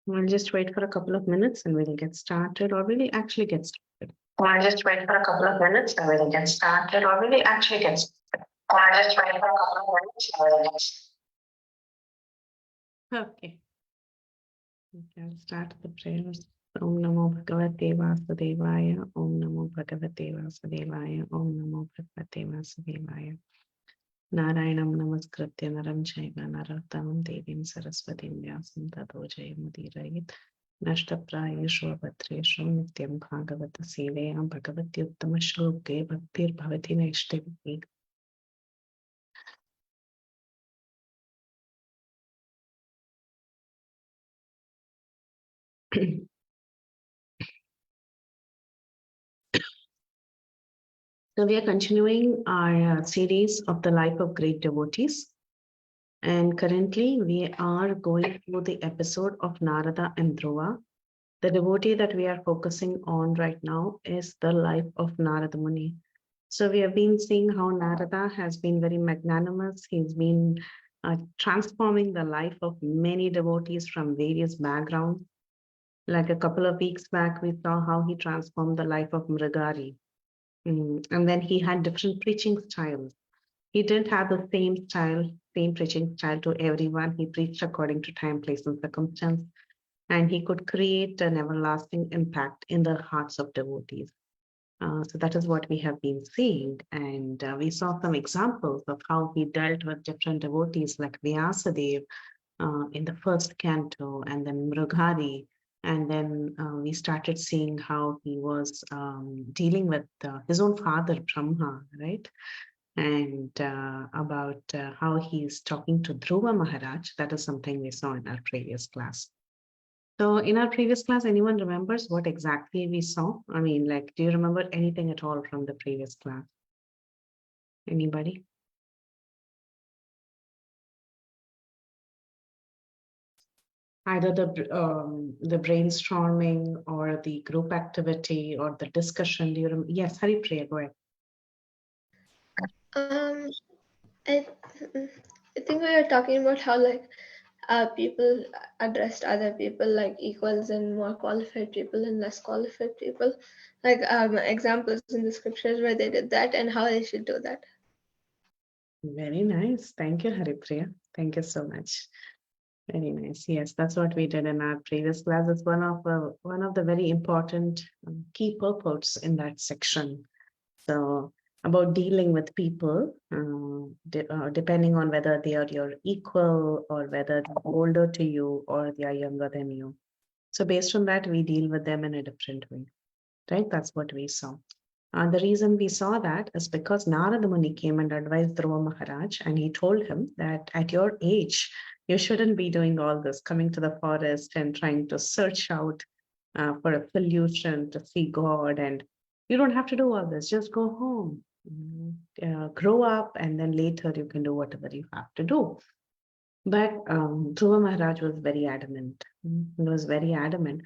We'll just wait for a couple of minutes and we'll get started, or we'll actually get started. We'll just wait for a couple of minutes and we'll get started, or we'll actually get started. We'll just wait for a couple of minutes and we'll get started. Okay. We can start the prayers. Om Namo Bhagavate Vasudevaya. Om Namo Bhagavate Vasudevaya. Om Namo Bhagavate Vasudevaya. Narayanam Namaskritya Naram Chaiva Narottamam Devim Saraswatim Vyasam Tato Jayamudirayit Nashtaprayeshu Abhatreshu Nityam Bhagavata Sevayam Bhagavati Uttama Shloke Bhaktir Bhavati Naishtavi. So we are continuing our series of the life of great devotees. And currently we are going through the episode of Narada and Dhruva. The devotee that we are focusing on right now is the life of Narada Muni. So we have been seeing how Narada has been very magnanimous. He's been transforming the life of many devotees from various backgrounds. Like a couple of weeks back, we saw how he transformed the life of Mrigari. And then he had different preaching styles. He didn't have the same style, same preaching style to everyone. He preached according to time, place, and circumstance. And he could create an everlasting impact in the hearts of devotees. So that is what we have been seeing. And we saw some examples of how he dealt with different devotees like Vyasadeva in the first canto, and then Mrigari. And then we started seeing how he was dealing with his own father, Brahma, right? And about how he's talking to Dhruva Maharaj. That is something we saw in our previous class. So in our previous class, anyone remembers what exactly we saw? I mean, like, do you remember anything at all from the previous class? Anybody? Either the brainstorming or the group activity or the discussion. Do you remember? Yes, Haripriya, go ahead. I think we were talking about how people addressed other people like equals and more qualified people and less qualified people, like examples in the scriptures where they did that and how they should do that. Very nice. Thank you, Haripriya. Thank you so much. Very nice. Yes, that's what we did in our previous class. It's one of the very important key purports in that section. So about dealing with people, depending on whether they are your equal or whether they're older to you or they are younger than you. So based on that, we deal with them in a different way, right? That's what we saw. The reason we saw that is because Narada Muni came and advised Dhruva Maharaj, and he told him that at your age, you shouldn't be doing all this, coming to the forest and trying to search out for a solution to see God. And you don't have to do all this. Just go home, grow up, and then later you can do whatever you have to do. But Dhruva Maharaj was very adamant. He was very adamant.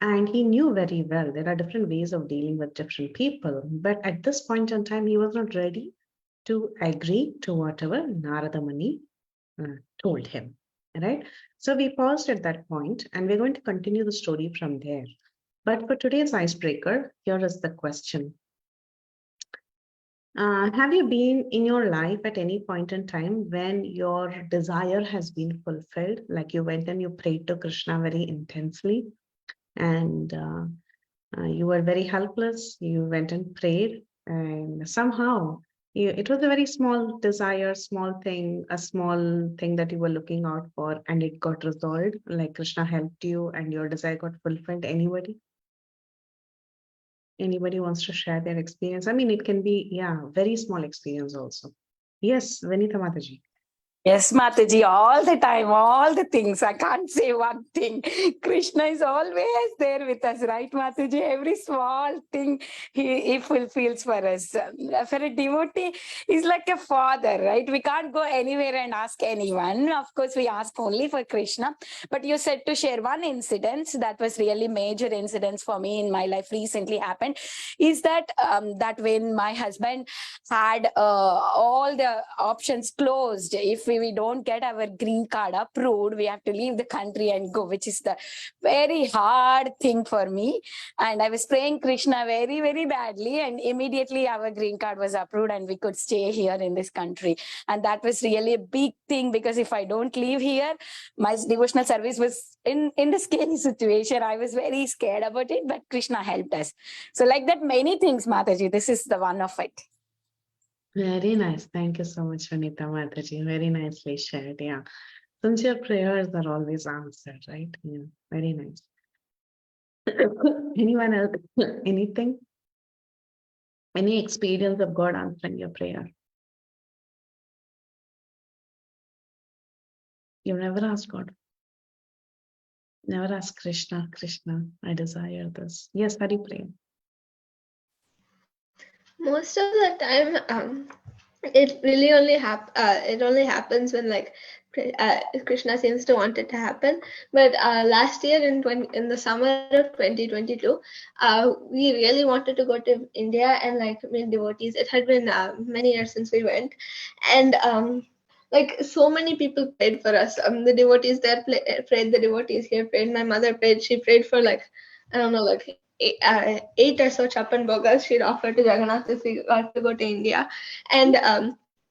And he knew very well there are different ways of dealing with different people. But at this point in time, he was not ready to agree to whatever Narada Muni told him. Right? So we paused at that point and we're going to continue the story from there. But for today's icebreaker, here is the question. Have you been in your life at any point in time when your desire has been fulfilled? Like you went and you prayed to Krishna very intensely, and you were very helpless. You went and prayed, and somehow it was a very small desire, small thing, a small thing that you were looking out for, and it got resolved. Like Krishna helped you and your desire got fulfilled. Anybody? Anybody wants to share their experience? I mean, it can be, yeah, very small experience also. Yes, Vanita Mataji. Yes, Mataji, all the time, all the things. I can't say one thing. Krishna is always there with us, right, Mataji? Every small thing he fulfills for us. For a devotee, he's like a father, right? We can't go anywhere and ask anyone. Of course, we ask only for Krishna. But you said to share one incident that was really major incidents for me in my life recently happened, is that that when my husband had all the options closed, if we country, we don't get our green card approved, we have to leave the country and go, which is the very hard thing for me. And I was praying Krishna very, very badly, and immediately our green card was approved and we could stay here in this country. And that was really a big thing, because if I don't leave here, my devotional service was in the scary situation. I was very scared about it, but Krishna helped us. So like that, many things, Mataji, this is the one of it. Very nice. Thank you so much, Vanita Mataji. Very nicely shared. Yeah. Since your prayers are always answered, right? Yeah. Very nice. Anyone else? Anything? Any experience of God answering your prayer? You never asked God. Never ask Krishna, Krishna, I desire this. Yes, Hari pray. Most of the time, it really only it only happens when like Krishna seems to want it to happen. But last year in the summer of 2022, we really wanted to go to India and like meet devotees. It had been many years since we went, and like so many people prayed for us. The devotees there prayed, the devotees here prayed. My mother prayed. She prayed for like, I don't know, like 8 or so chapan bogas she'd offered to Jagannath if we got to go to India. And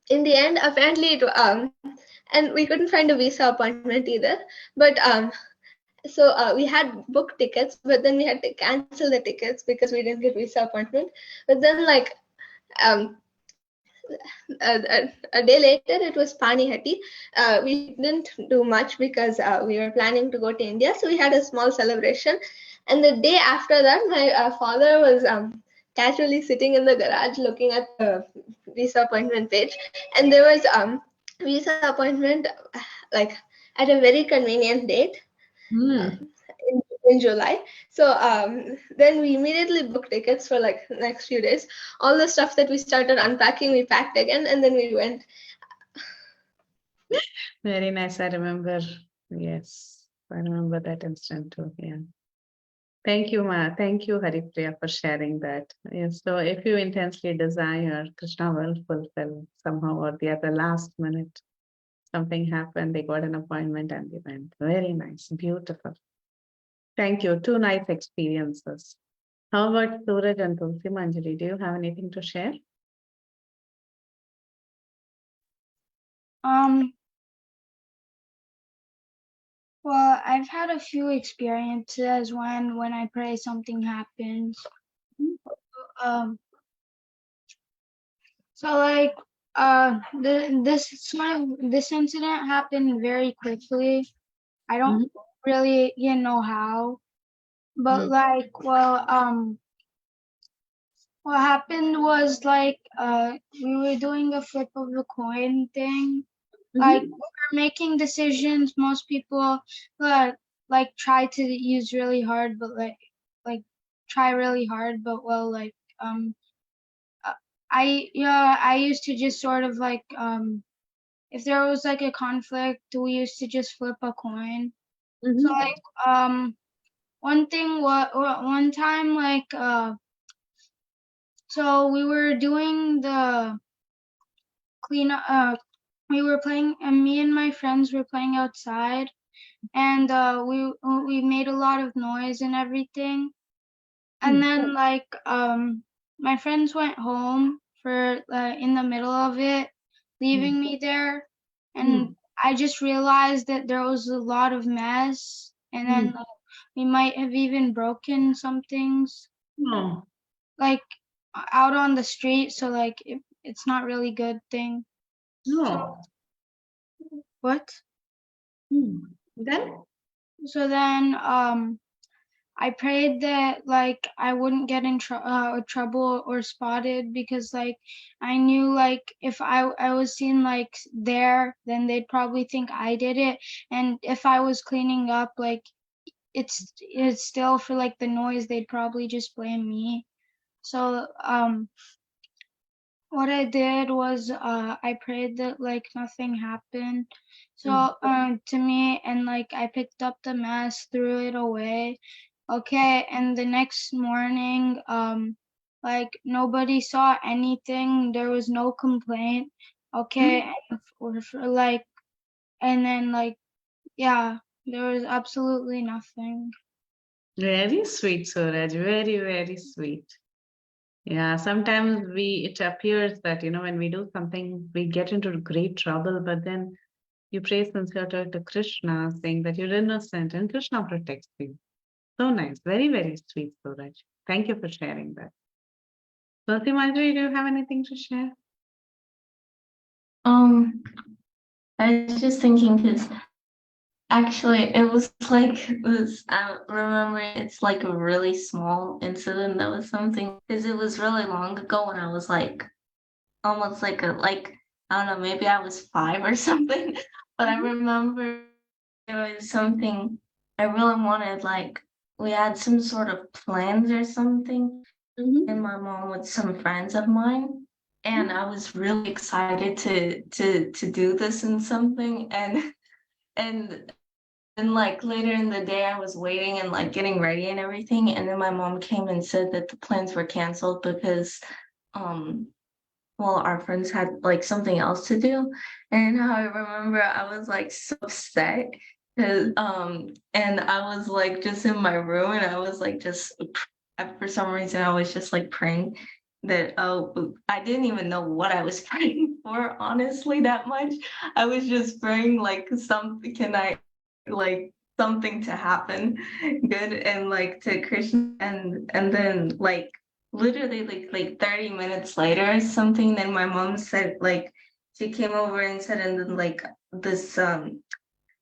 in the end, apparently, and we couldn't find a visa appointment either. But so we had booked tickets, but then we had to cancel the tickets because we didn't get visa appointment. But then, like, um, a day later, it was Panihati. We didn't do much because we were planning to go to India, so we had a small celebration. And the day after that, my father was casually sitting in the garage looking at the visa appointment page, and there was visa appointment like at a very convenient date. In July. So then we immediately booked tickets for like the next few days. All the stuff that we started unpacking, we packed again, and then we went. Very nice. I remember. Yes, I remember that instant too. Yeah. Thank you, Ma. Thank you, Haripriya, for sharing that. Yes. So if you intensely desire, Krishna will fulfill somehow or the other. Last minute, something happened. They got an appointment and they went. Very nice. Beautiful. Thank you. Two nice experiences. How about Suraj and Tulsi Manjari? Do you have anything to share? Well, I've had a few experiences when I pray something happens. So like this incident happened very quickly. I don't really know how, but like what happened was like we were doing a flip of the coin thing. Like we were making decisions. Most people like try to use really hard, but like try really hard, but well, like I used to just sort of like if there was like a conflict, we used to just flip a coin. So like one time like so we were doing the cleanup. We were playing, and me and my friends were playing outside, and we made a lot of noise and everything. And then like my friends went home for in the middle of it, leaving me there, and I just realized that there was a lot of mess, and then we might have even broken some things like out on the street, so like it's not really good thing. No. So, what? Then? So then I prayed that like I wouldn't get in trouble or spotted, because like I knew like if I was seen like there, then they'd probably think I did it, and if I was cleaning up, like it's still for like the noise, they'd probably just blame me. So what I did was I prayed that like nothing happened so to me, and like I picked up the mess, threw it away. Okay, and the next morning like nobody saw anything, there was no complaint. Okay, and for like and then like, yeah, there was absolutely nothing. Very sweet, Suraj. Very, very sweet. Yeah, sometimes it appears that, when we do something, we get into great trouble, but then you pray sincerely to Krishna, saying that you're innocent and Krishna protects you. So nice. Very, very sweet, Suraj. Thank you for sharing that. Tulsi Manjari, do you have anything to share? I was just thinking because actually it was like I remember it's like a really small incident that was something because it was really long ago when I was like almost like I don't know, maybe I was 5 or something, but I remember there was something I really wanted, like we had some sort of plans or something, and my mom with some friends of mine, and I was really excited to do this and something, and then like later in the day I was waiting and like getting ready and everything, and then my mom came and said that the plans were canceled because um well, our friends had like something else to do. And I remember I was like so upset because and I was like just in my room and I was like just for some reason I was just like praying that I didn't even know what I was praying for, honestly, that much. I was just praying like something can I like something to happen good and like to Krishna, and then like literally like 30 minutes later or something, then my mom said like she came over and said, and then like this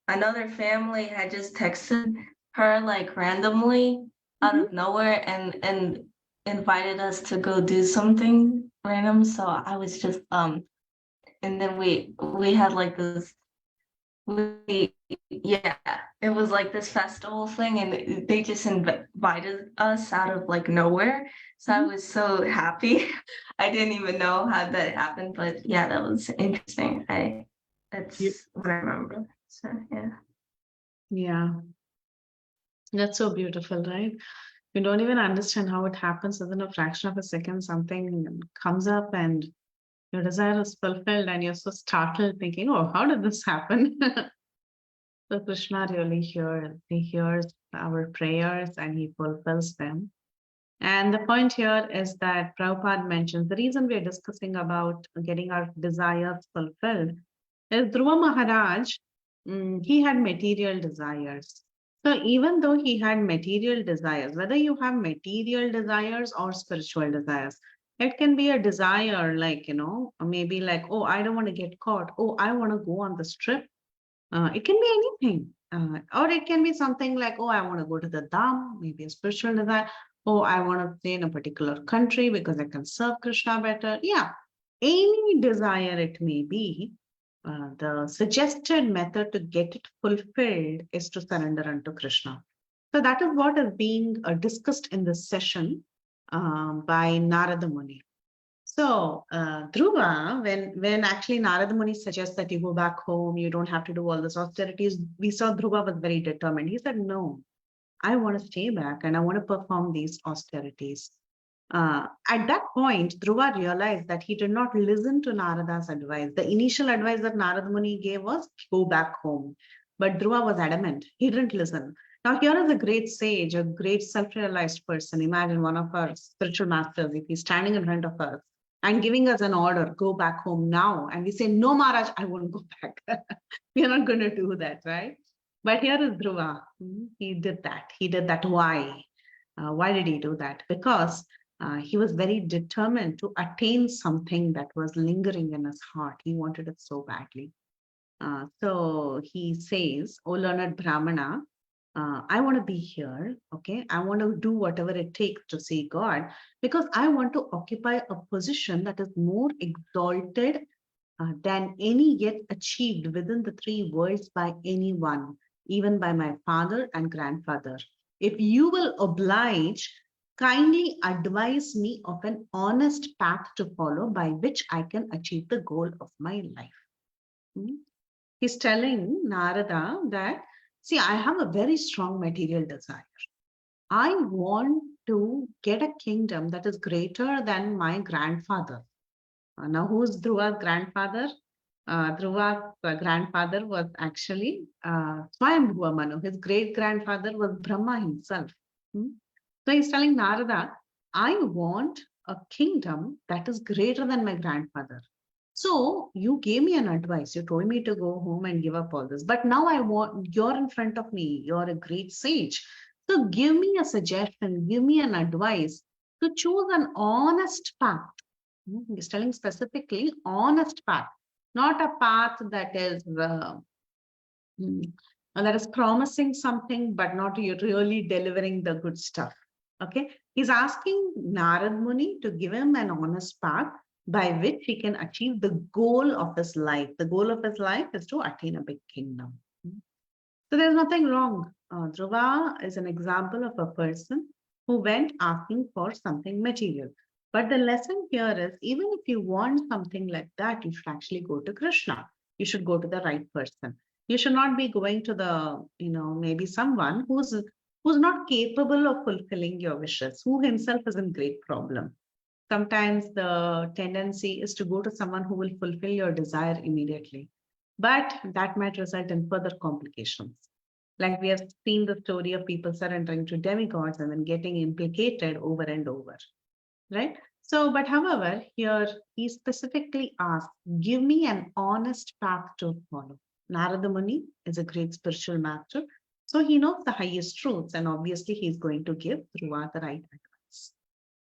another family had just texted her like randomly out of nowhere and invited us to go do something random. So I was just and then we had like this we yeah, it was like this festival thing and they just invited us out of like nowhere, so I was so happy. I didn't even know how that happened, but yeah, that was interesting. That's what I remember, so yeah. Yeah, that's so beautiful, right? You don't even understand how it happens. Within a fraction of a second, something comes up and your desire is fulfilled, and you're so startled, thinking, "Oh, how did this happen?" So Krishna really he hears our prayers and he fulfills them. And the point here is that Prabhupada mentions the reason we are discussing about getting our desires fulfilled is Dhruva Maharaj, he had material desires. So even though he had material desires, whether you have material desires or spiritual desires, it can be a desire like, maybe like, oh, I don't want to get caught. Oh, I want to go on this trip. It can be anything. Or it can be something like, oh, I want to go to the Dham, maybe a spiritual desire. Oh, I want to stay in a particular country because I can serve Krishna better. Yeah, any desire it may be, the suggested method to get it fulfilled is to surrender unto Krishna. So that is what is being discussed in this session by Narada Muni. So, Dhruva, when actually Narada Muni suggests that you go back home, you don't have to do all this austerities, we saw Dhruva was very determined. He said, no, I want to stay back and I want to perform these austerities. At that point, Dhruva realized that he did not listen to Narada's advice. The initial advice that Narada Muni gave was go back home. But Dhruva was adamant. He didn't listen. Now, here is a great sage, a great self-realized person. Imagine one of our spiritual masters, if he's standing in front of us and giving us an order, go back home now. And we say, no, Maharaj, I won't go back. We are not going to do that, right? But here is Dhruva. He did that. He did that. Why? Why did he do that? Because he was very determined to attain something that was lingering in his heart. He wanted it so badly. So he says, O learned Brahmana, I want to be here, okay? I want to do whatever it takes to see God because I want to occupy a position that is more exalted than any yet achieved within the three worlds by anyone, even by my father and grandfather. If you will oblige, kindly advise me of an honest path to follow by which I can achieve the goal of my life. He's telling Narada that, see, I have a very strong material desire. I want to get a kingdom that is greater than my grandfather. Now, who's Dhruva's grandfather? Dhruva's grandfather was actually Swayambhuva Manu. His great-grandfather was Brahma himself. So he's telling Narada, I want a kingdom that is greater than my grandfather. So you gave me an advice. You told me to go home and give up all this. But now you're in front of me. You're a great sage. So give me a suggestion, give me an advice to choose an honest path. He's telling specifically honest path, not a path that is promising something, but not really delivering the good stuff. Okay, he's asking Narad Muni to give him an honest path by which he can achieve the goal of his life. The goal of his life is to attain a big kingdom. So there's nothing wrong. Dhruva is an example of a person who went asking for something material. But the lesson here is, even if you want something like that, you should actually go to Krishna. You should go to the right person. You should not be going to the, maybe someone who's not capable of fulfilling your wishes, who himself is in great problem. Sometimes the tendency is to go to someone who will fulfill your desire immediately, but that might result in further complications. Like we have seen the story of people surrendering to demigods and then getting implicated over and over, right? So, but however, here he specifically asked, give me an honest path to follow. Narada Muni is a great spiritual master, so he knows the highest truths, and obviously he's going to give Dhruva the right advice.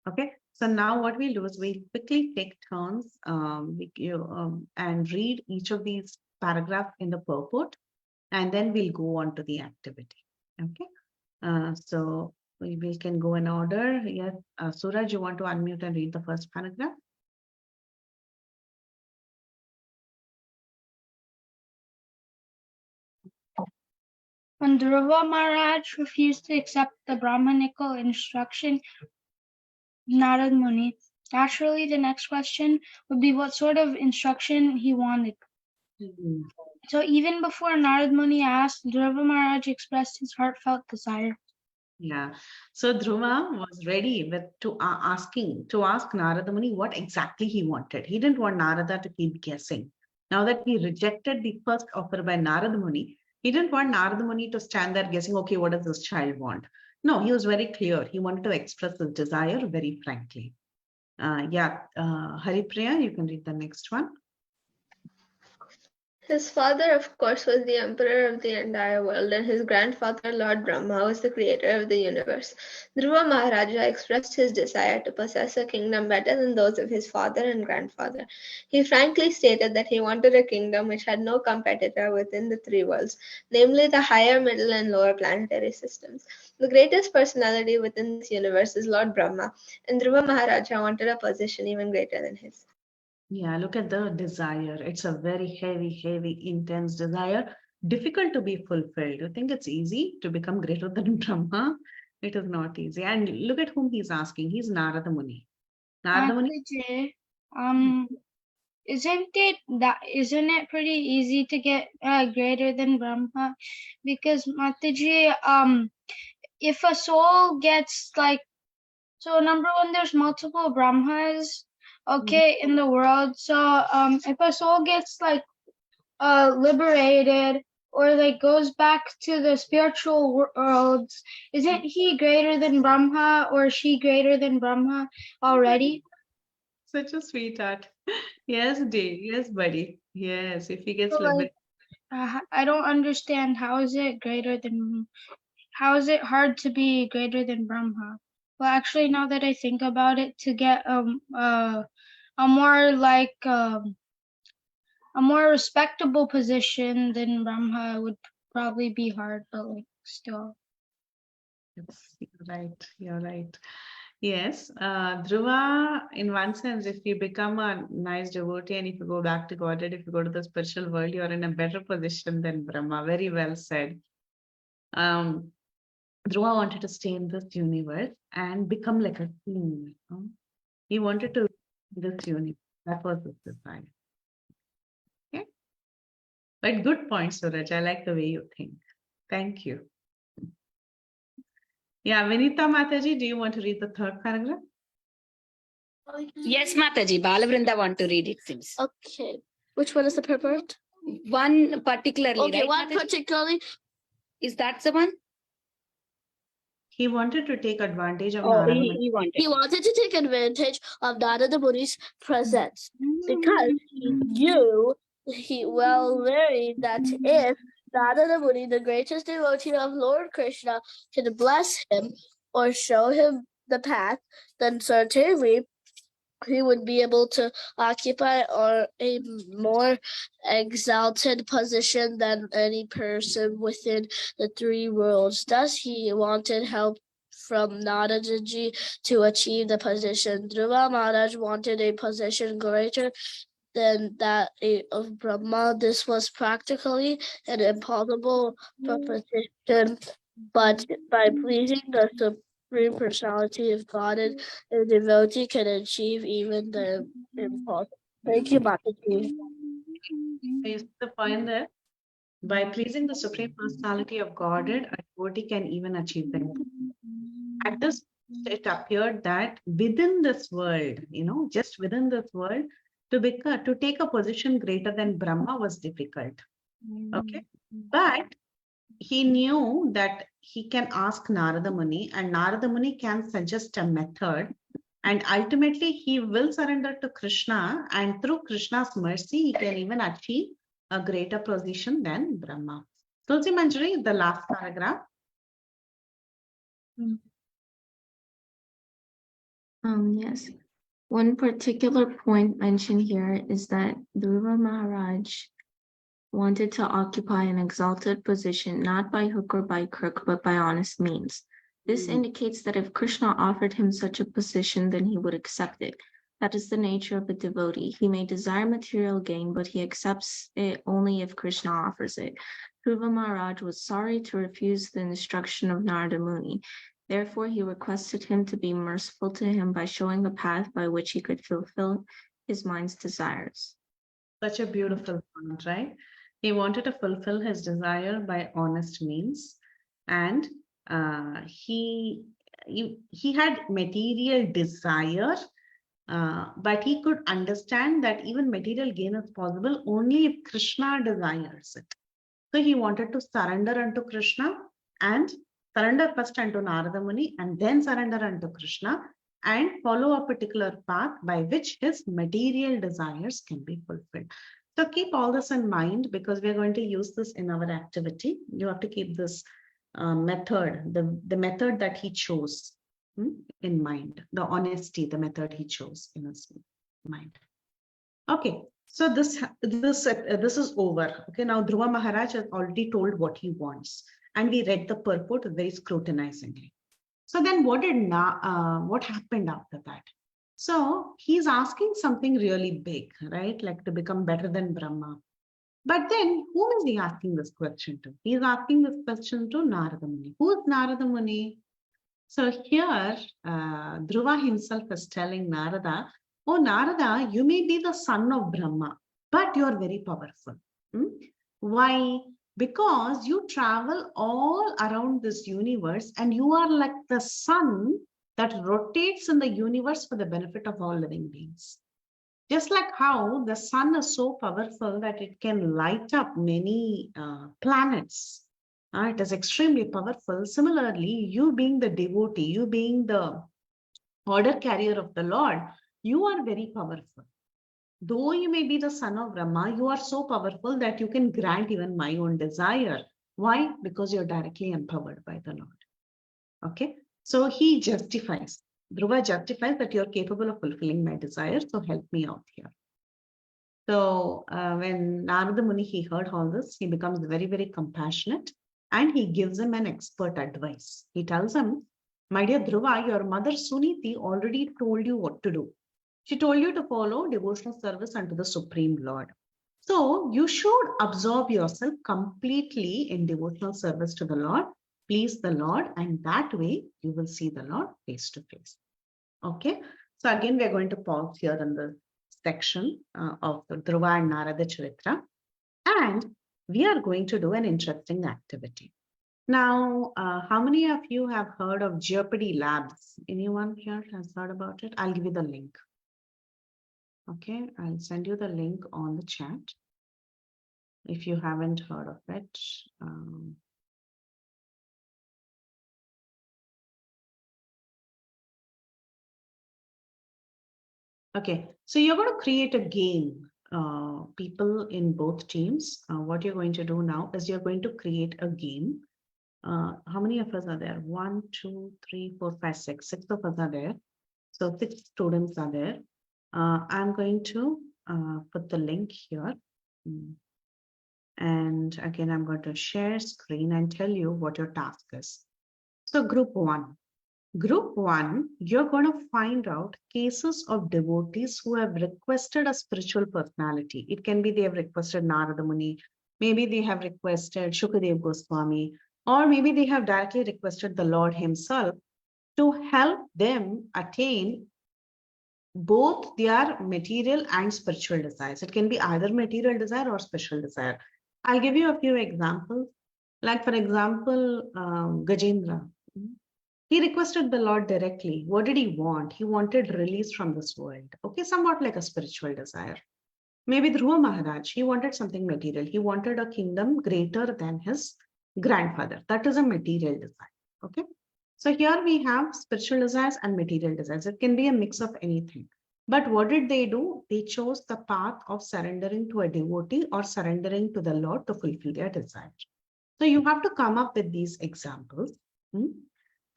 Okay, so now what we'll do is we'll quickly take turns and read each of these paragraphs in the purport, and then we'll go on to the activity. Okay, so we can go in order. Yes, Suraj, you want to unmute and read the first paragraph? When Dhruva Maharaj refused to accept the Brahmanical instruction, Narad Muni, naturally the next question would be what sort of instruction he wanted. So even before Narad Muni asked, Dhruva Maharaj expressed his heartfelt desire. Yeah, so Dhruva was ready to ask Narada Muni what exactly he wanted. He didn't want Narada to keep guessing. Now that he rejected the first offer by Narada Muni, he didn't want Narada Muni to stand there guessing, okay, what does this child want? No, he was very clear. He wanted to express his desire very frankly. Haripriya, you can read the next one. His father, of course, was the emperor of the entire world, and his grandfather, Lord Brahma, was the creator of the universe. Dhruva Maharaja expressed his desire to possess a kingdom better than those of his father and grandfather. He frankly stated that he wanted a kingdom which had no competitor within the three worlds, namely the higher, middle, and lower planetary systems. The greatest personality within this universe is Lord Brahma, and Dhruva Maharaja wanted a position even greater than his. Yeah, look at the desire. It's a very heavy, intense desire, difficult to be fulfilled. You think it's easy to become greater than Brahma? It is not easy. And look at whom he's asking. He's Narada Muni. Narada Muni. Isn't it pretty easy to get greater than Brahma? Because Mataji, if a soul gets so number one, there's multiple Brahmas, okay, in the world. So if a soul gets liberated or goes back to the spiritual worlds, isn't he greater than Brahma or she greater than Brahma already? Such a sweetheart. Yes, Dee. Yes, buddy. Yes, if he gets liberated. I don't understand. How is it hard to be greater than Brahma? Well, actually, now that I think about it, to get a more respectable position than Brahma would probably be hard, but still. Yes, you're right. Yes, Dhruva, in one sense, if you become a nice devotee and if you go back to Godhead, if you go to the spiritual world, you're in a better position than Brahma. Very well said. Dhruva wanted to stay in this universe and become like a king. He wanted to this universe. That was his desire. Okay. But good point, Suraj. I like the way you think. Thank you. Yeah, Vinita Mataji, do you want to read the third paragraph? Yes, Mataji. Balavrinda want to read it, please. Okay. Which one is the purport? One particularly, Okay, right, one Mataji? particularly. Is that the one? He wanted to take advantage of Oh, Narada he, Muni. he wanted. He wanted to take advantage of Narada Muni's presence because he knew he well very that if Narada Muni, the greatest devotee of Lord Krishna, can bless him or show him the path, then certainly he would be able to occupy or a more exalted position than any person within the three worlds. Thus, he wanted help from Naradaji to achieve the position. Dhruva Maharaj wanted a position greater than that of Brahma. This was practically an impossible proposition, but by pleasing the Supreme Personality of Godhead, a devotee can achieve even the impossible. Thank you, Mataji. Is the point there? By pleasing the Supreme Personality of Godhead, a devotee can even achieve that. At this, it appeared that within this world, just within this world, to take a position greater than Brahma was difficult. Okay, but he knew that he can ask Narada Muni, and Narada Muni can suggest a method, and ultimately he will surrender to Krishna, and through Krishna's mercy, he can even achieve a greater position than Brahma. Tulsi Manjari, the last paragraph. Yes. One particular point mentioned here is that Dhruva Maharaj wanted to occupy an exalted position, not by hook or by crook, but by honest means. This indicates that if Krishna offered him such a position, then he would accept it. That is the nature of a devotee. He may desire material gain, but he accepts it only if Krishna offers it. Dhruva Maharaj was sorry to refuse the instruction of Narada Muni. Therefore, he requested him to be merciful to him by showing a path by which he could fulfill his mind's desires. Such a beautiful point, right? He wanted to fulfill his desire by honest means, and he had material desire, but he could understand that even material gain is possible only if Krishna desires it. So he wanted to surrender unto Krishna, and surrender first unto Narada Muni and then surrender unto Krishna, and follow a particular path by which his material desires can be fulfilled. So keep all this in mind, because we are going to use this in our activity. You have to keep this method, the method that he chose in mind, the honesty, the method he chose in his mind. Okay, so this is over. Okay, now Dhruva Maharaj has already told what he wants, and we read the purport very scrutinizingly. So then what happened after that? So he's asking something really big, right? Like to become better than Brahma. But then who is he asking this question to? He's asking this question to Narada Muni. Who is Narada Muni? So here, Dhruva himself is telling Narada, oh Narada, you may be the son of Brahma, but you are very powerful. Why? Because you travel all around this universe and you are like the sun that rotates in the universe for the benefit of all living beings. Just like how the sun is so powerful that it can light up many planets. It is extremely powerful. Similarly, you being the devotee, you being the order carrier of the Lord, you are very powerful. Though you may be the son of Brahma, you are so powerful that you can grant even my own desire. Why? Because you're directly empowered by the Lord. Okay, so he justifies. Dhruva justifies that you're capable of fulfilling my desire, so help me out here. So when Narada Muni, he heard all this, he becomes very, very compassionate, and he gives him an expert advice. He tells him, my dear Dhruva, your mother Suniti already told you what to do. She told you to follow devotional service unto the Supreme Lord. So you should absorb yourself completely in devotional service to the Lord, please the Lord, and that way you will see the Lord face to face. Okay, so again, we are going to pause here in the section of the Dhruva and Narada Charitra, and we are going to do an interesting activity. Now, how many of you have heard of Jeopardy Labs? Anyone here has heard about it? I'll give you the link. Okay, I'll send you the link on the chat if you haven't heard of it. Okay, so you're going to create a game. People in both teams, what you're going to do now is you're going to create a game. How many of us are there? 1, 2, 3, 4, 5, 6. 6 of us are there. So 6 students are there. I'm going to put the link here. And again, I'm going to share screen and tell you what your task is. So group 1. Group 1, you're going to find out cases of devotees who have requested a spiritual personality. It can be they have requested Narada Muni, maybe they have requested Shukadev Goswami, or maybe they have directly requested the Lord himself to help them attain both their material and spiritual desires. It can be either material desire or spiritual desire. I'll give you a few examples. Like, for example, Gajendra. He requested the Lord directly. What did he want? He wanted release from this world. Okay, somewhat like a spiritual desire. Maybe Dhruva Maharaj, he wanted something material. He wanted a kingdom greater than his grandfather. That is a material desire. Okay. So here we have spiritual desires and material desires. It can be a mix of anything. But what did they do? They chose the path of surrendering to a devotee or surrendering to the Lord to fulfill their desire. So you have to come up with these examples.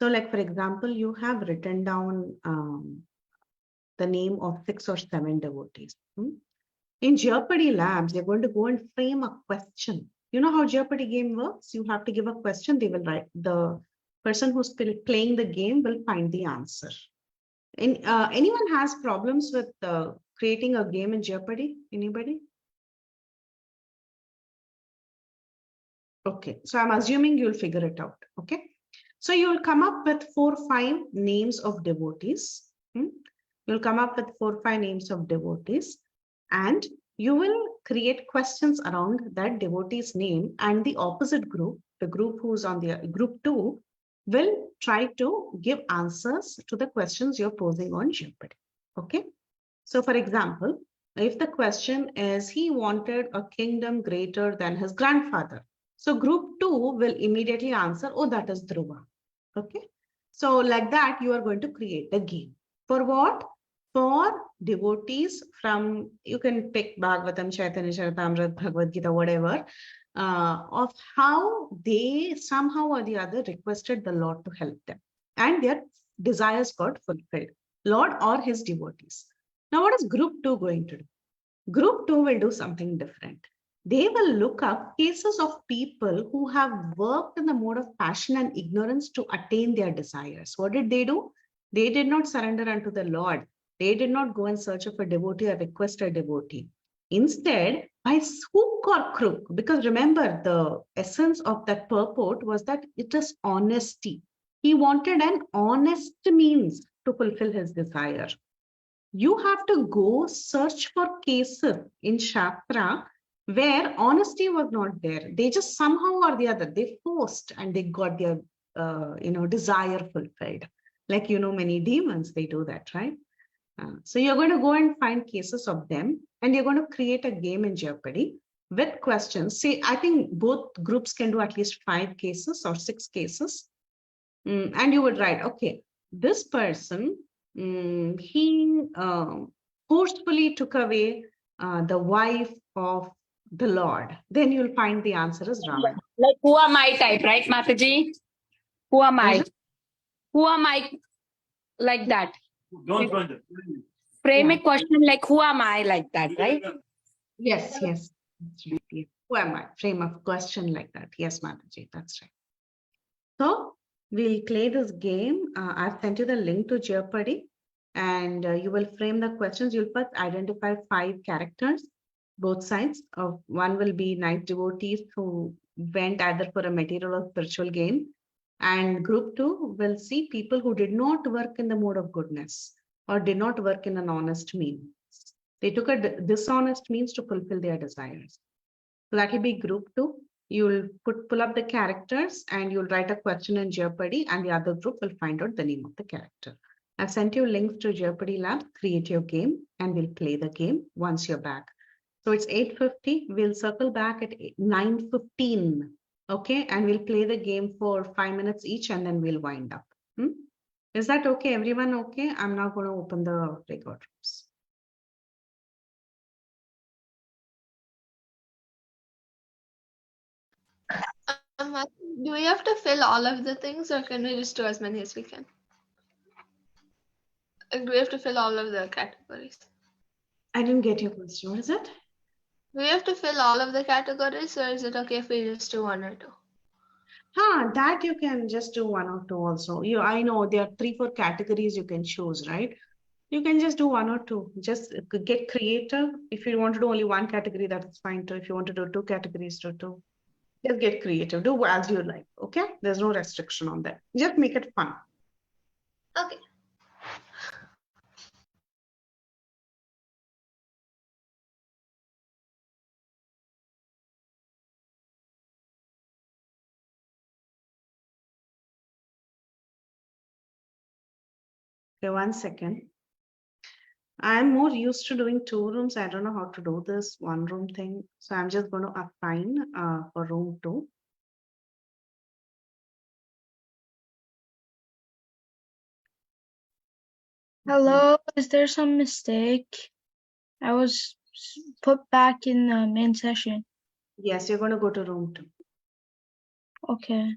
So like, for example, you have written down the name of 6 or 7 devotees. In Jeopardy Labs, you're going to go and frame a question. You know how Jeopardy game works? You have to give a question. They will write. The person who's playing the game will find the answer. Anyone has problems with creating a game in Jeopardy? Anybody? Okay, so I'm assuming you'll figure it out. Okay. So you'll come up with 4 or 5 names of devotees. You'll come up with 4 or 5 names of devotees, and you will create questions around that devotee's name, and the opposite group, the group who's on the group 2, will try to give answers to the questions you're posing on Jeopardy. Okay. So for example, if the question is, he wanted a kingdom greater than his grandfather. So group 2 will immediately answer, oh, that is Dhruva. Okay. So like that, you are going to create a game. For what? For devotees from, you can pick Bhagavatam, Chaitanya Charitamrita, Bhagavad Gita, whatever, of how they somehow or the other requested the Lord to help them. And their desires got fulfilled. Lord or his devotees. Now, what is group 2 going to do? Group 2 will do something different. They will look up cases of people who have worked in the mode of passion and ignorance to attain their desires. What did they do? They did not surrender unto the Lord. They did not go in search of a devotee or request a devotee. Instead, by hook or crook, because remember, the essence of that purport was that it is honesty. He wanted an honest means to fulfill his desire. You have to go search for cases in Shastra where honesty was not there. They just somehow or the other, they forced and they got their, desire fulfilled. Like, many demons, they do that, right? So you're going to go and find cases of them, and you're going to create a game in Jeopardy with questions. See, I think both groups can do at least 5 cases or 6 cases. And you would write, okay, this person, he forcefully took away the wife of the Lord. Then you'll find the answer is Ravan. Like, who am I type, right, Mataji? Who am I? Who am I? Like that. Don't run it. Frame a question like, who am I? Like that, right? Yes. That's right. Yeah. Who am I? Frame a question like that. Yes, Mataji, that's right. So we'll play this game. I've sent you the link to Jeopardy, and you will frame the questions. You'll first identify 5 characters, both sides. One will be nice devotees who went either for a material or spiritual gain. And group 2 will see people who did not work in the mode of goodness or did not work in an honest means. They took a dishonest means to fulfill their desires. So that will be group 2. You'll pull up the characters and you'll write a question in Jeopardy, and the other group will find out the name of the character. I've sent you links to Jeopardy Lab. Create your game and we'll play the game once you're back. So it's 8:50. We'll circle back at 9:15. Okay, and we'll play the game for 5 minutes each and then we'll wind up. Is that okay? Everyone okay? I'm now going to open the record rooms. Do we have to fill all of the things or can we just do as many as we can? Do we have to fill all of the categories? I didn't get your question. What is it? Do we have to fill all of the categories or is it okay if we just do one or two? That you can just do one or two also. I know there are 3-4 categories you can choose, right? You can just do one or two. Just get creative. If you want to do only one category, that's fine too. If you want to do 2 categories, do 2. Just get creative. Do as you like. Okay? There's no restriction on that. Just make it fun. Okay. Okay, 1 second. I'm more used to doing 2 rooms. I don't know how to do this 1 room thing. So I'm just going to assign for room 2. Hello, is there some mistake? I was put back in the main session. Yes, you're going to go to room 2. Okay.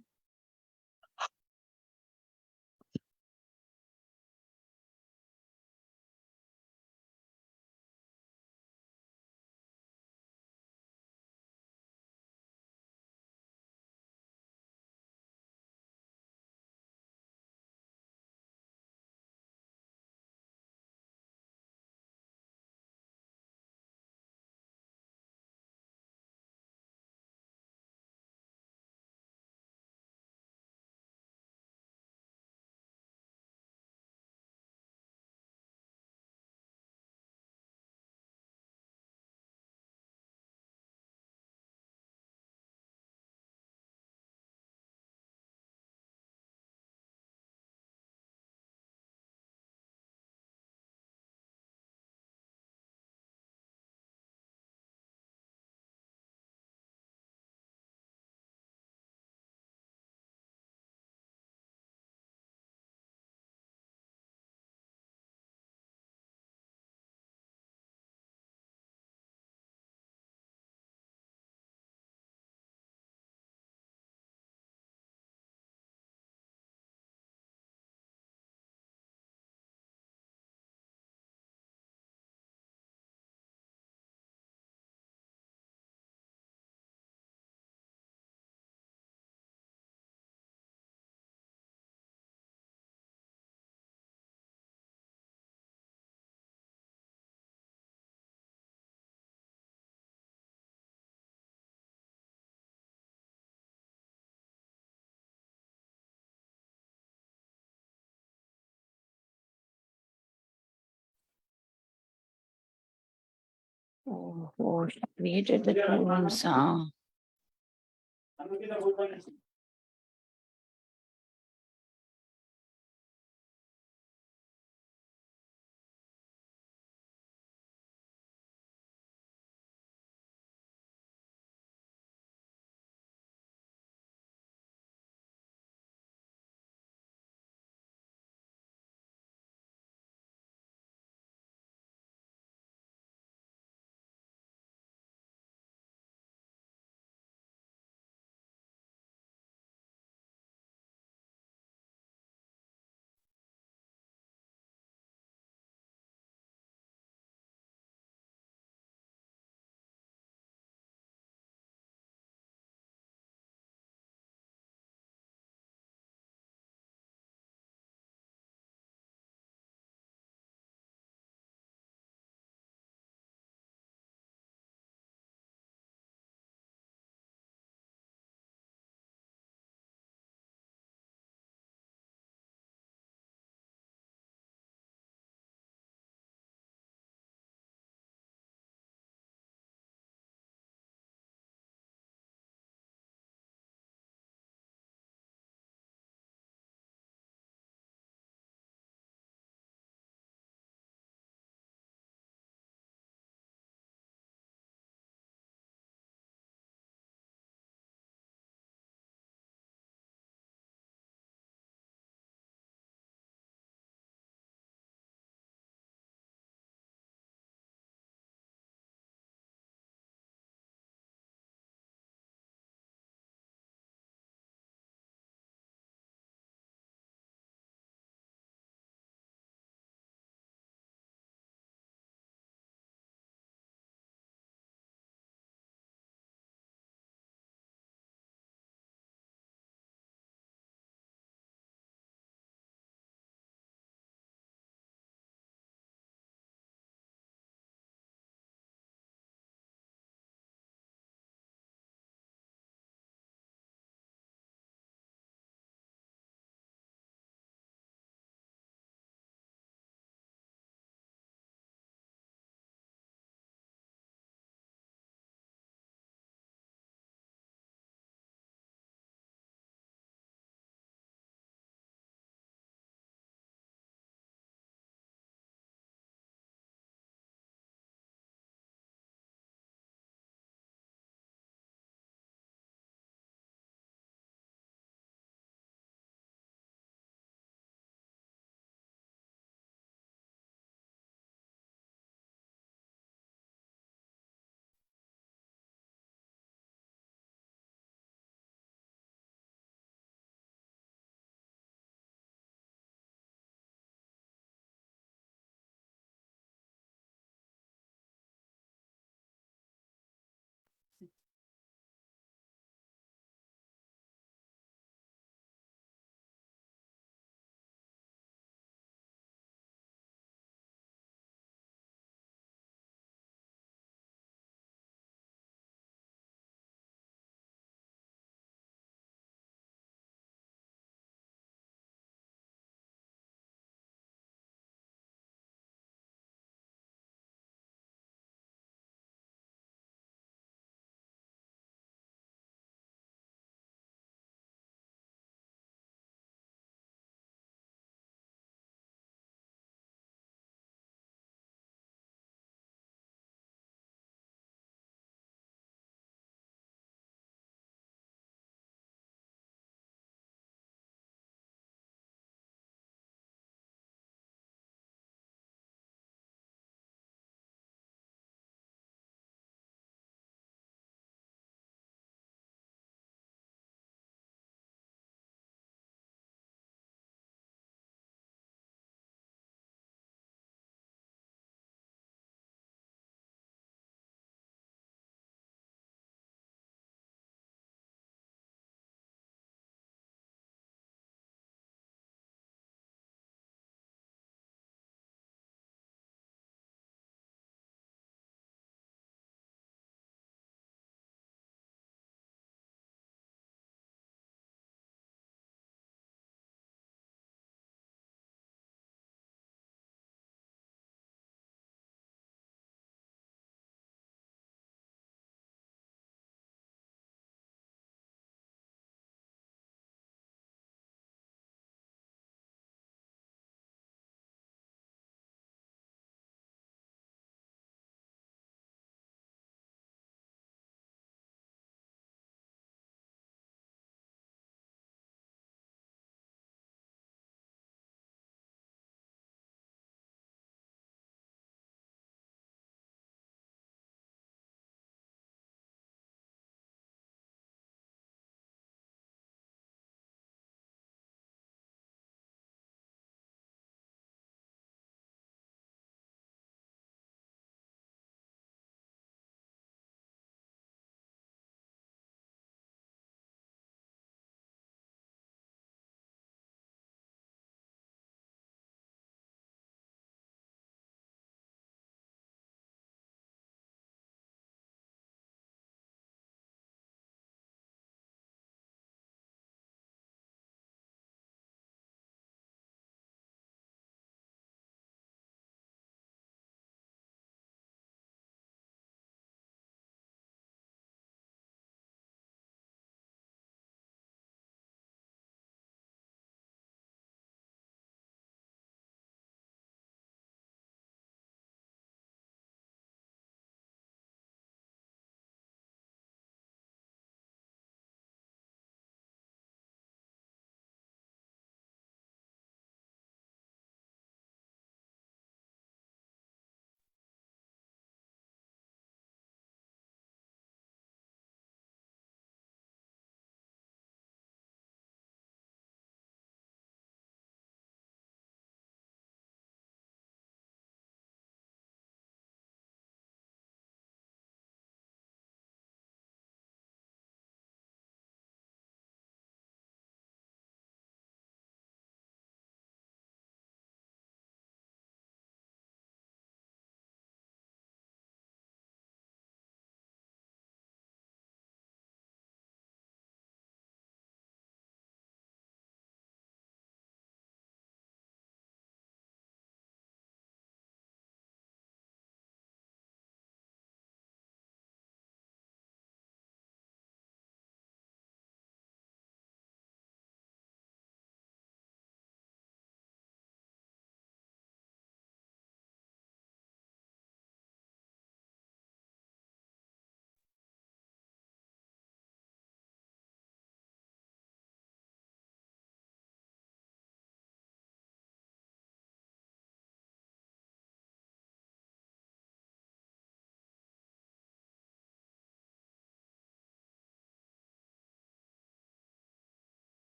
Oh, created the 2 rooms.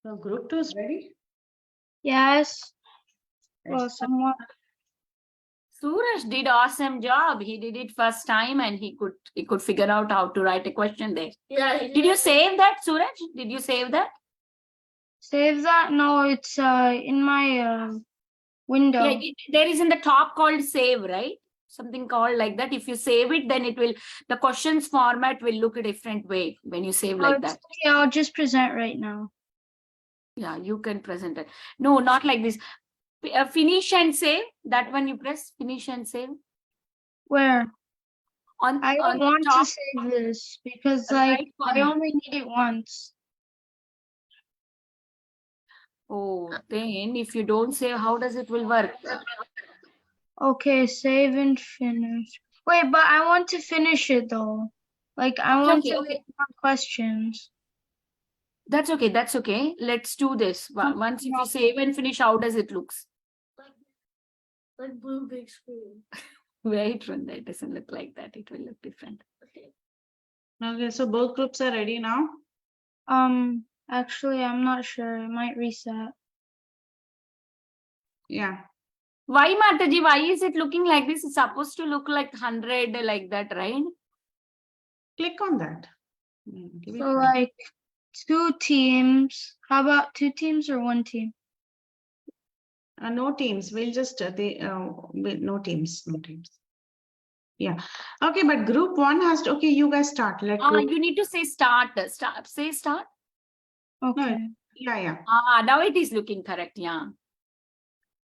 So group 2 is ready? Yes. Well, somewhat. Suraj did awesome job. He did it first time and he could figure out how to write a question there. Yeah. Did you save that, Suraj? Did you save that? Save that? No, it's in my window. Yeah, there is in the top called save, right? Something called like that. If you save it, then it will, the questions format will look a different way when you save Oh, like it's that. okay, I'll just present right now. Yeah, you can present it. No, not like this. Finish and save. That one you press, finish and save. Where? On, I on don't the want top, to save this because right like I corner. only need it once. Oh, then if you don't save, how does it will work? Okay, save and finish. Wait, but I want to finish it though. Like I Okay, want okay, to okay. make more questions. That's okay. That's okay. Let's do this. Once if you save and finish, how does it looks? Like blue big screen. Wait, Runda, it doesn't look like that. It will look different. Okay, so both groups are ready now. Actually, I'm not sure. It might reset. Yeah. Why, Mataji? Why is it looking like this? It's supposed to look like 100 like that, right? Click on that. Give it So time. like 2 teams. How about 2 teams or 1 team? No teams. We'll just no teams. No teams. Yeah. Okay, but group 1 has to. Okay, you guys start. Let group. You need to say start. Start. Say start. Okay. Yeah. Now it is looking correct. Yeah.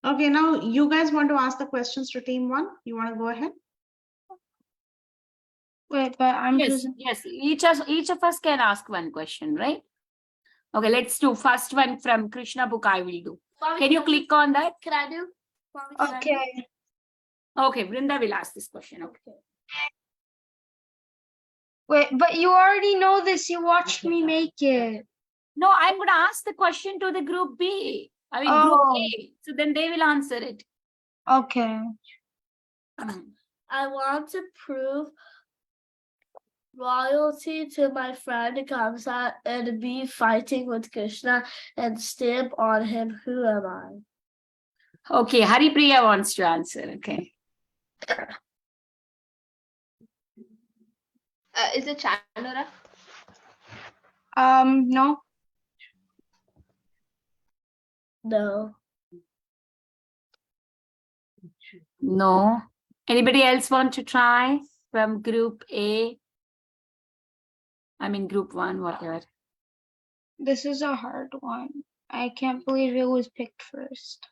Okay, now you guys want to ask the questions to team 1. You want to go ahead? Wait, but I'm Yes. present. Yes. Each of us can ask one question, right? Okay. Let's do first one from Krishna book. I will do. Can you click on that? Can I do? Mommy, can I do? Okay. Okay. Vrinda will ask this question. Okay. Wait, but you already know this. You watched me make it. No, I'm going to ask the question to the group B. I mean, group A. So then they will answer it. Okay. I want to prove loyalty to my friend Kamsa and be fighting with Krishna and stamp on him. Who am I? Okay. Haripriya wants to answer. Okay. Is it Chandra? No. No. No. Anybody else want to try from group A? I mean, group 1, whatever. This is a hard one. I can't believe it was picked first.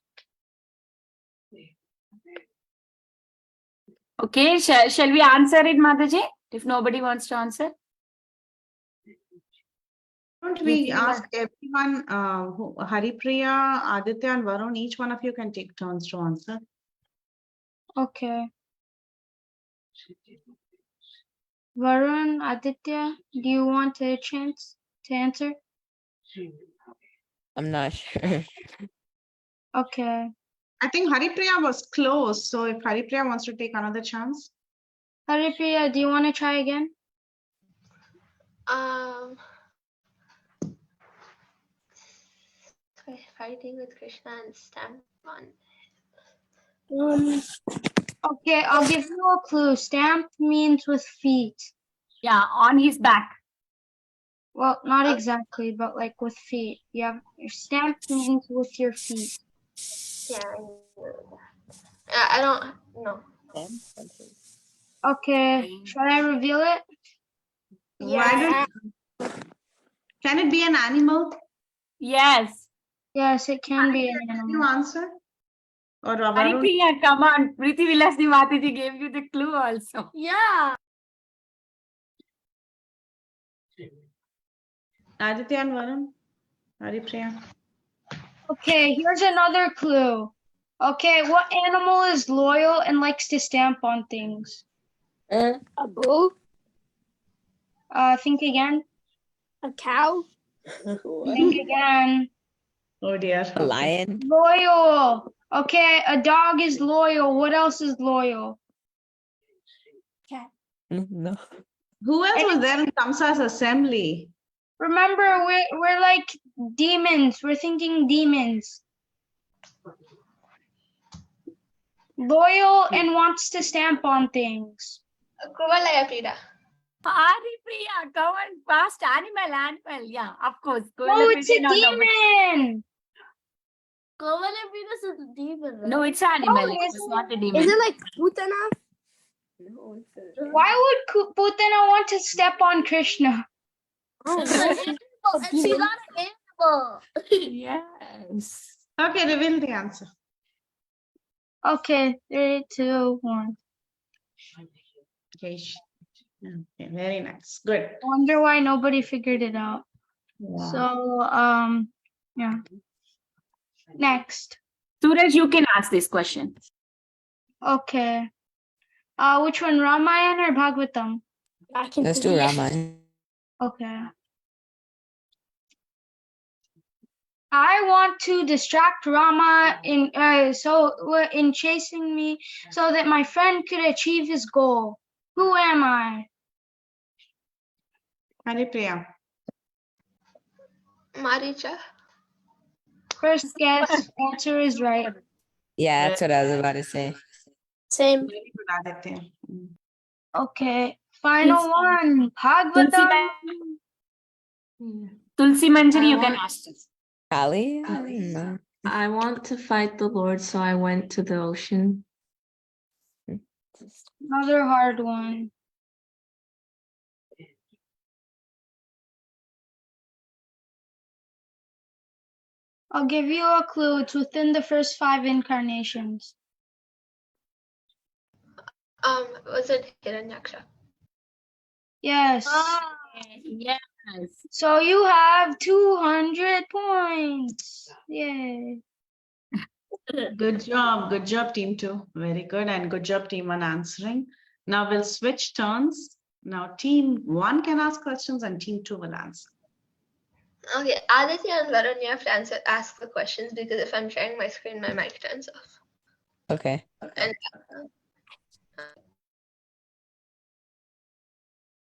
Okay. Shall we answer it, Mataji? If nobody wants to answer. Don't we ask everyone, Haripriya, Aditya, and Varun, each one of you can take turns to answer. Okay. Varun, Aditya, do you want a chance to answer? I'm not sure. Okay. I think Haripriya was close. So if Haripriya wants to take another chance. Haripriya, do you want to try again? Fighting with Krishna and stamp on. Okay, I'll give you a clue. Stamp means with feet. Yeah, on his back. Well, not exactly, but like with feet. You have your stamp means with your feet. Yeah, I know that. I don't know. Okay, should I reveal it? Yeah. Can it be an animal? Yes. Yes, it can be an You animal. answer? Or Varun? Haripriya, come on. Preethi Villasini Mataji gave you the clue also. Yeah. Aditya and Varun? Haripriya? Okay, here's another clue. Okay, what animal is loyal and likes to stamp on things? A bull? Think again. A cow? Think again. Oh dear. A lion. Loyal. Okay, a dog is loyal. What else is loyal? No. Who else was there in Kamsa's assembly? Remember, we're like demons. We're thinking demons. Loyal and wants to stamp on things. Kuvalaya Pida. Ari Priya, come on, fast. Animal. Yeah, of course. No, it's a No, demon. Kovala Venus is a demon, right? No, it's animal. Oh, It's is not a Is demon. it like Putana? No, it's a... Why would Putana want to step on Krishna? Oh, it's an animal, and she's not an animal. Yes. Okay, reveal the answer. Okay, 3, 2, 1. Okay. Okay, very nice. Good. Wonder why nobody figured it out. Yeah. So, yeah. Next. Suraj, you can ask this question. Okay. Which one, Ramayana or Bhagavatam? I can Let's do Raman. Okay. I want to distract Rama in chasing me so that my friend could achieve his goal. Who am I? Haripriya. Maricha. First guess, answer is right. Yeah, that's what I was about to say. Same. Very good, Aditya. Okay. Final one. Tulsi, Bhagavatam. Tulsi Manjari, you can ask this. Kali? I don't know. I want to fight the Lord, so I went to the ocean. Another hard one. I'll give you a clue. It's within the first 5 incarnations. Was it Hiranyaksha? Yes. Yes. So you have 200 points. Yay. Good job, team 2. Very good, and good job, team 1, answering. Now we'll switch turns. Now team 1 can ask questions and team 2 will answer. Okay, Aditya and Varun, you have to ask the questions because if I'm sharing my screen, my mic turns off. Okay. And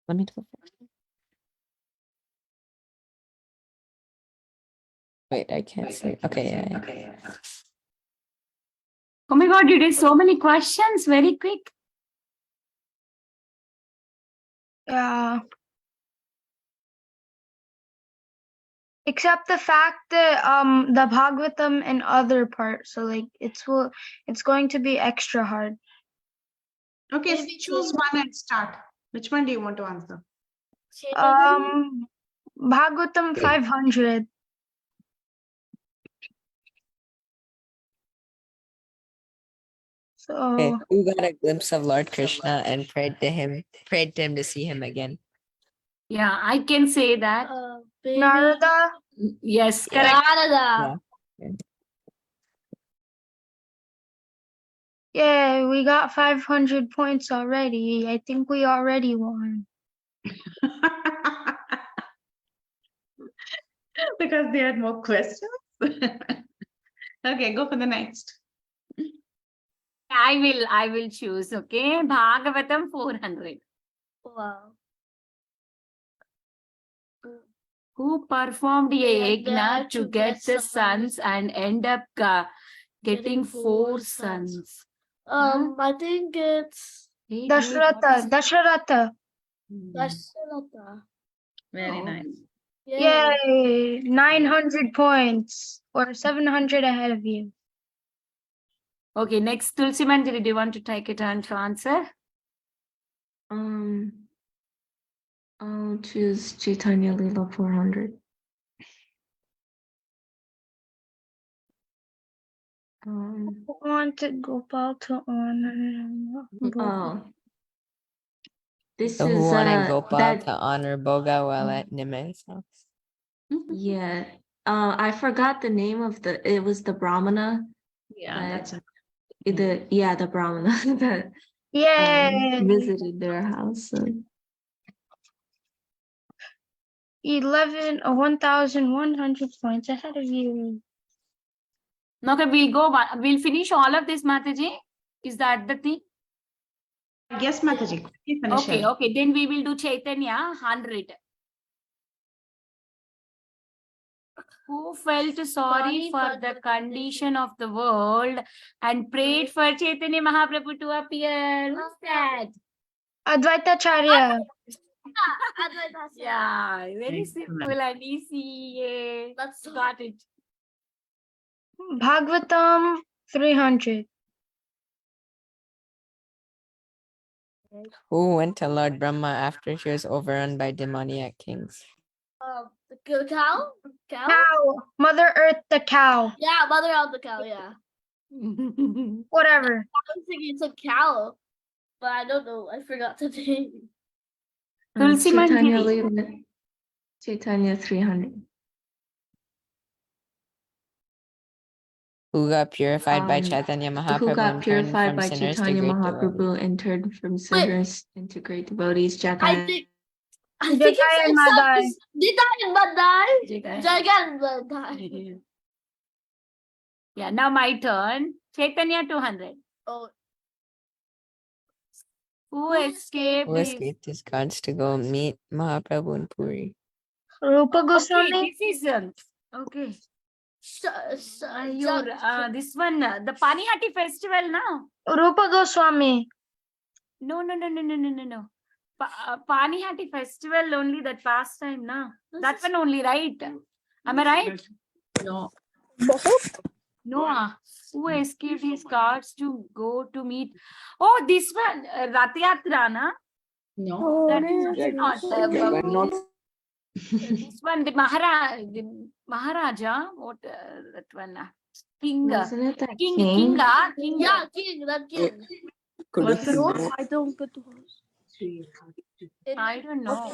Let me do it. Wait, I can't see. Okay, yeah. Oh my God, you did so many questions very quick. Yeah. Except the fact that the Bhagavatam and other part, so like it's going to be extra hard. Okay, so choose one and start. Which one do you want to answer? Bhagavatam 500. So Okay, who got a glimpse of Lord Krishna and prayed to him to see him again? Yeah, I can say that. Narada. Yes, correct. Narada. Yeah, we got 500 points already. I think we already won. Because they had more questions. Okay, go for the next. I will choose, okay? Bhagavatam 400. Wow. Who performed a yajna to get the sons and end up getting 4 sons? I think it's Dasharatha. Dasharatha. Very nice. Yeah. Yay, 900 points or 700 ahead of you. Okay, next, Tulsi Manjari, do you want to take a turn to answer? I'll choose Chaitanya Leela 400. I want to Gopal to honor. Oh. This So is who wanted Gopal that, to honor Boga while at Nime's house? yeah. I forgot the name of it was the Brahmana. Yeah, that's it. The Brahmana that Yay! visited their house. So. 1,100 points ahead of you. Okay, we'll finish all of this, Mataji. Is that the thing? Yes, Mataji. Quickly finish Okay, it. okay. Then we will do Chaitanya 100. Who felt sorry for the condition of the world and prayed for Chaitanya Mahaprabhu to appear? Who's that? Advaitacharya. Yeah, very Excellent. simple and easy. Yeah. That's Got it. Bhagavatam 300. Who went to Lord Brahma after she was overrun by demoniac kings? the cow? Cow? Cow. Mother Earth the cow. Yeah, mother of the cow, yeah. Whatever. I was thinking it's a cow, but I don't know. I forgot the name. Tulsi Chaitanya Manjari. Leela. Chaitanya 300. Who got purified by Chaitanya Mahaprabhu Who got and turned purified from by sinners to Chaitanya great Mahaprabhu devotees? and turned from sinners into great devotees? I Chaitanya. think Jagai and Madai. Jagai and Madai. Jagai. Jagai and Madai. Yeah, now my turn. Chaitanya 200. Oh, Who escaped Who his... escaped his gods to go meet Mahaprabhu in Puri? Rupa Okay, Goswami. this is okay. your, This one, the Panihati festival now. Rupa Goswami. No. Panihati festival only that past time now. That one only, right? Am I right? No. No. Who escaped his guards to go to meet? Oh, this one, Rath Yatra, na? No. That is not. This one, the Maharaja, what that one? King. Wasn't it that King. yeah, king, that king. I don't get to I don't know.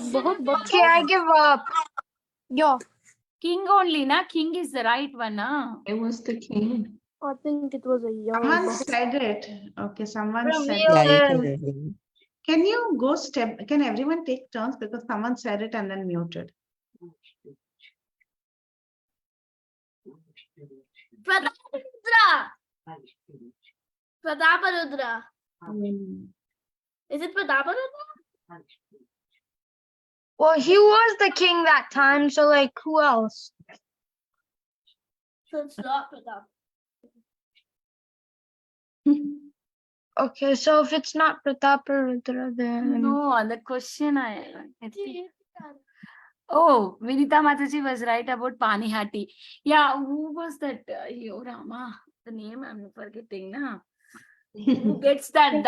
Okay, I give up. Yo. King only, na? King is the right one, na? It was the king. I think it was a young. Someone said it. Okay, someone said Yeah, you it. can reveal. Can you go step? Can everyone take turns because someone said it and then muted? Prataparudra. Is it Prataparudra? Well, he was the king that time, so like, who else? So it's not Pratap. Okay, so if it's not Prataparudra, then No, on the question I think. Oh, Vinita Mataji was right about Panihati. Yeah, who was that? Yo Rama, the name I'm forgetting, na? Who gets that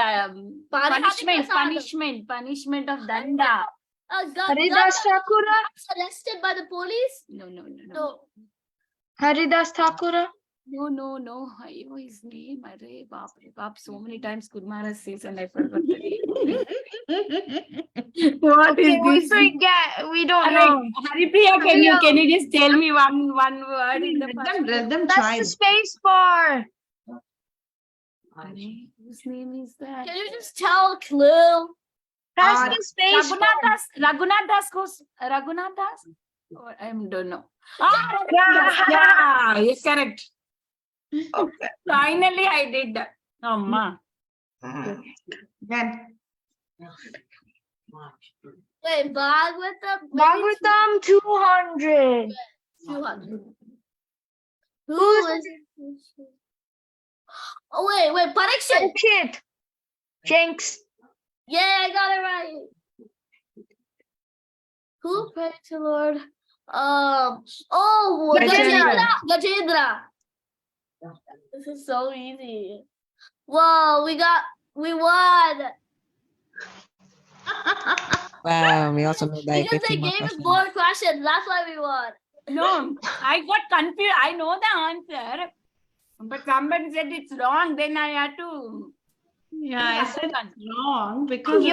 punishment of Danda? Haridas Thakura. Arrested by the police? No. Haridas Thakura. No. Ayo, his name. Arre, Baap. So many times Gurmara says and I forgot the name. What Okay, is we this? forget. We don't Arre, know. Haripriya, can you just tell me one word in the Let them That's try. the space bar. Arre, whose name is that? Can you just tell a clue? That's the space bar. Raghunath Das? Or I don't know. Yeah. Yes, correct. Okay. Finally, I did that. Amma. Then Wait, Bhagavatam? Bhagavatam 200. 200. Who is it? Oh, wait, Parikshit. Parikshit. Jinx. Yeah, I got it right. Who prayed to Lord? Gajendra. This is so easy. Whoa, we won. Wow, we also made like Because they 15 more gave us questions. more questions. That's why we won. No, I got confused. I know the answer. But somebody said it's wrong. Then I had to. I said wrong because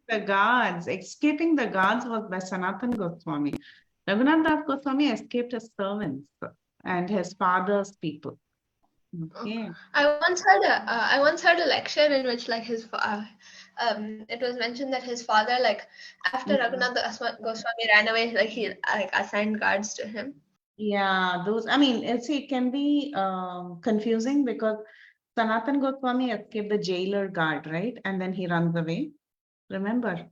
the guards, escaping the guards was by Sanatan Goswami. Raghunath Das Goswami escaped his servants and his father's people. Okay. I once heard a lecture in which like it was mentioned that his father, like after Raghunath Goswami ran away, like he assigned guards to him. Yeah, those, I mean, it can be confusing because Sanatan Goswami escaped the jailer guard, right? And then he runs away. Remember?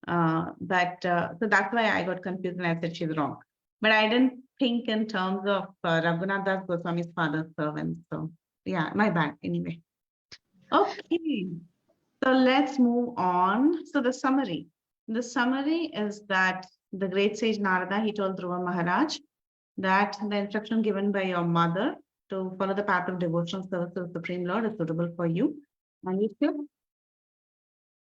So that's why I got confused and I said she's wrong. But I didn't think in terms of Raghunath Das Goswami's father's servant. So yeah, my bad anyway. Okay, so let's move on. So the summary is that the great sage Narada, he told Dhruva Maharaj that the instruction given by your mother to follow the path of devotional service to the Supreme Lord is suitable for you.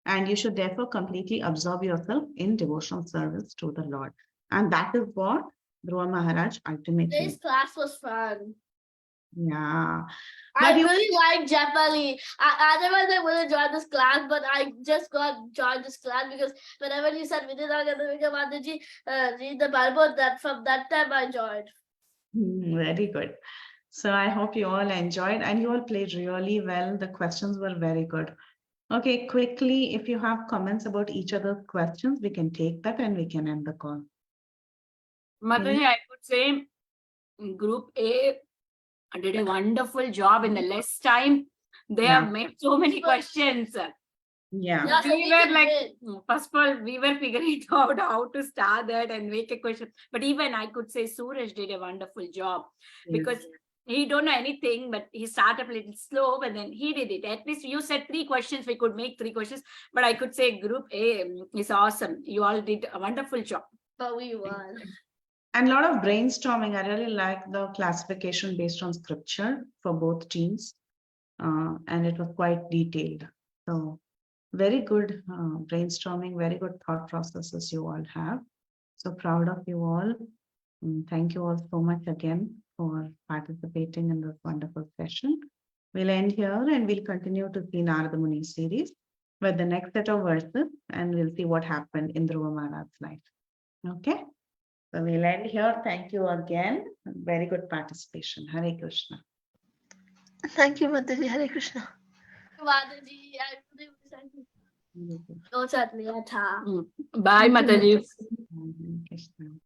And you should therefore completely absorb yourself in devotional service to the Lord. And that is what Dhruva Maharaj ultimately. Today's class was fun. Yeah. I really like Japali. Otherwise, I would have joined this class, but I just got joined this class because whenever you said Vidyanagara Mataji read the Bible, that from that time I joined. Very good. So I hope you all enjoyed and you all played really well. The questions were very good. Okay, quickly, if you have comments about each other's questions, we can take that and we can end the call. Mataji, I would say Group A did a wonderful job in the less time. They have made so many questions. Yeah. We were like, first of all, we were figuring out how to start that and make a question. But even I could say Suraj did a wonderful job because he don't know anything, but he started a little slow, and then he did it. At least you said 3 questions, we could make 3 questions. But I could say Group A is awesome. You all did a wonderful job. But we won. And a lot of brainstorming. I really like the classification based on scripture for both teams. And it was quite detailed. So very good brainstorming, very good thought processes you all have. So proud of you all. Thank you all so much again for participating in this wonderful session. We'll end here and we'll continue to see Narada Muni series with the next set of verses, and we'll see what happened in Dhruva Maharaj's life. Okay, so we'll end here. Thank you again. Very good participation. Hare Krishna. Thank you, Mataji. Hare Krishna. Mataji, Bye, Mataji. Hare Krishna.